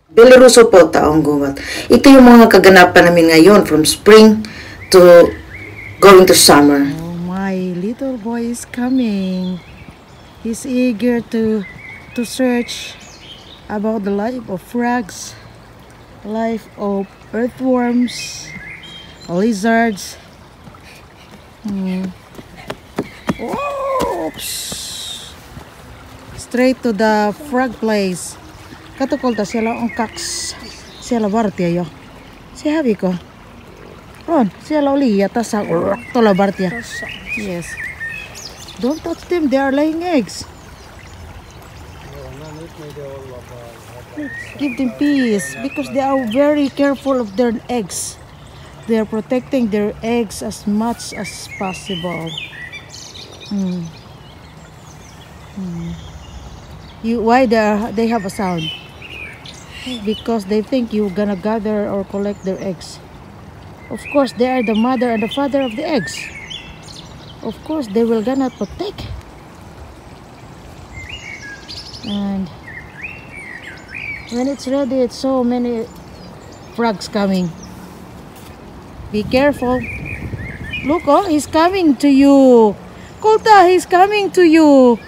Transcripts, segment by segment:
Belaruso po, Taong Gubat. Ito yung mga kaganapan namin ngayon from spring to going to summer. Oh, my little boy is coming. He's eager to search about the life of frogs, life of earthworms, lizards. Oops. Straight to the frog place. Katukol ta sila ang kaks. Sila bartia yo. Si habi ko. Ron, sila uli yata sa tola bartia. Yes. Don't touch them, they are laying eggs. Give them peace because they are very careful of their eggs. They are protecting their eggs as much as possible. Why they have a sound? Because they think you're gonna gather or collect their eggs. Of course, they are the mother and the father of the eggs. Of course, they will gonna protect. And when it's ready, it's so many frogs coming. Be careful. Look, oh, he's coming to you. Kulta, he's coming to you.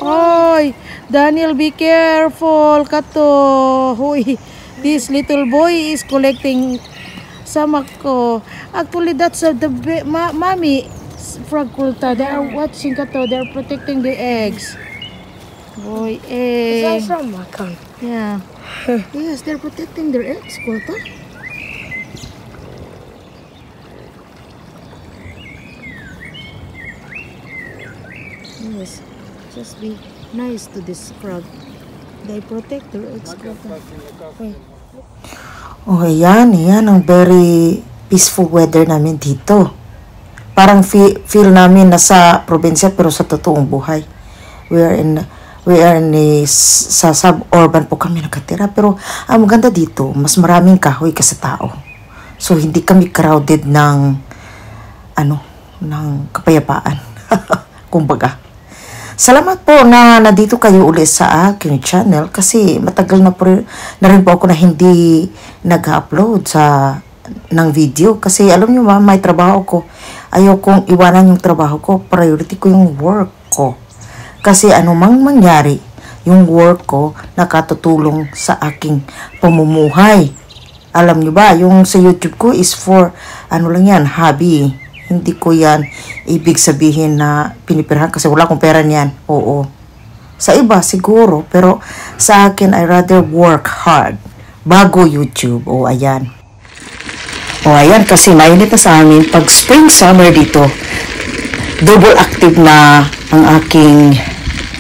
Oy, Daniel, be careful. Kato. Hoy, this little boy is collecting samak ko. Actually, that's the mommy frog, Kulta. They are watching kato. They are protecting the eggs. Boy, eh. Is that from my kind? Yeah. Yes, they're protecting their eggs, Kulta. Yes. Just be nice to this frog. They protect their eggs. Okay. Oh, ayan ang very peaceful weather namin dito. Parang feel namin nasa probinsya pero sa totoong buhay. We are in sa suburban po kami nakatira, pero ang maganda dito, mas maraming kahoy kasi tao. So hindi kami crowded ng kapayapaan. Kumbaga. Salamat po na nandito kayo ulit sa aking channel kasi matagal na rin po ako na hindi nag-upload ng video kasi alam niyo ba, may trabaho ko. Ayaw kong iwanan yung trabaho ko. Priority ko yung work ko. Kasi anumang mangyari, yung work ko nakatutulong sa aking pamumuhay. Alam niyo ba, yung sa YouTube ko is for lang yan, hobby. Hindi ko yan ibig sabihin na pinipirahan kasi wala akong pera niyan. Oo. Sa iba siguro, pero sa akin I rather work hard bago YouTube. O ayan. Kasi mainit na sa amin pag spring summer dito. Double active na ang aking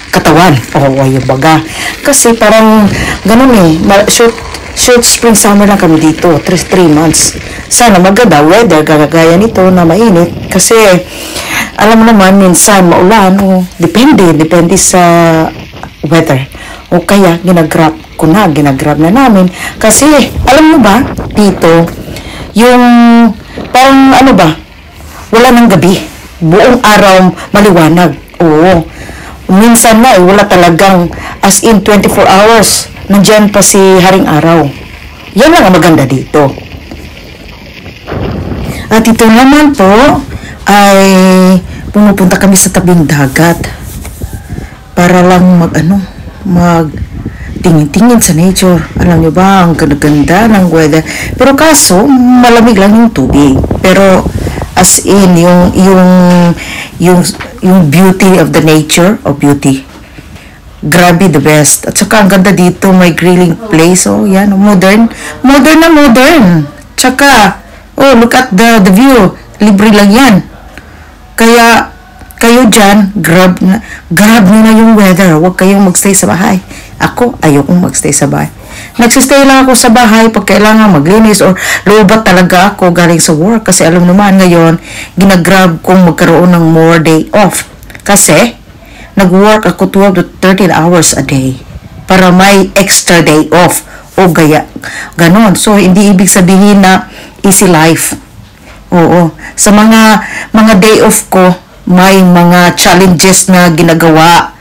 katawan. Ayun baga. Kasi parang ganun short spring summer lang kami dito, 3 months. Sana maganda weather, gagaya nito na mainit. Kasi, alam mo naman, minsan maulan, depende sa weather. O kaya, ginagrab na namin. Kasi, alam mo ba, dito, yung, parang wala ng gabi. Buong araw maliwanag. Oo. Minsan na, wala talagang, as in 24 hours. Nandiyan pa si Haring Araw. Yan lang ang maganda dito. At ito naman po ay pumupunta kami sa tabing dagat para lang tingin-tingin sa nature. Alam nyo ba, ang ganda ng weather. Pero kaso, malamig lang yung tubig. Pero as in, yung beauty of the nature, beauty. Grabe, the best. At saka ang ganda dito, may grilling place. Oh, yan, modern. Modern. Tsaka, look at the view. Libre lang yan. Kaya, kayo dyan, grab nyo na yung weather. Huwag kayong magstay sa bahay. Ako, ayokong magstay sa bahay. Nagsistay lang ako sa bahay pag kailangan maglinis or lobat talaga ako galing sa work. Kasi alam naman ngayon, ginagrab kong magkaroon ng more day off. Kasi, nag-work ako 12 to 13 hours a day para may extra day off o ganon. So, hindi ibig sabihin na easy life. Oo. Sa mga day off ko, may mga challenges na ginagawa.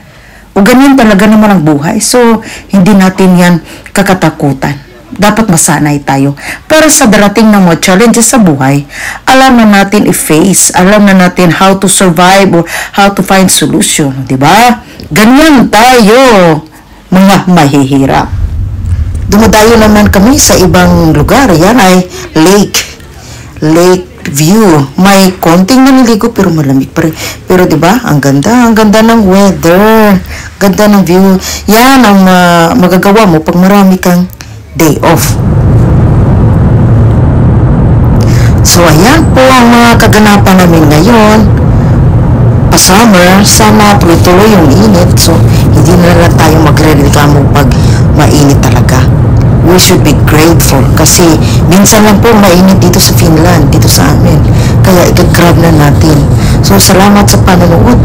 O ganyan talaga naman ang buhay. So, hindi natin yan kakatakutan. Dapat masanay tayo. Para sa darating na mga challenges sa buhay, alam na natin i-face, alam na natin how to survive or how to find solution. Diba? Ganyan tayo, mga mahihirap. Dumadayo naman kami sa ibang lugar. Yan ay lake view. May konting naniligo pero malamig pa rin. Pero 'di ba? Ang ganda ng weather. Ganda ng view. Yan ang magagawa mo pag marami kang day off. So ayan po ang mga kaganapan namin ngayon. Pa-summer, sana tuloy-tuloy yung init. So hindi na lang tayo magre-reklamo pag mainit talaga. We should be grateful kasi minsan lang po mainit dito sa Finland, dito sa amin. Kaya i-grab na natin. So salamat sa panonood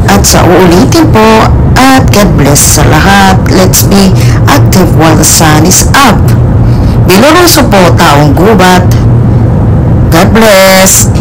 at sa uulitin po at God bless sa lahat. Let's be active while the sun is up. Binuruso po taong gubat. God bless.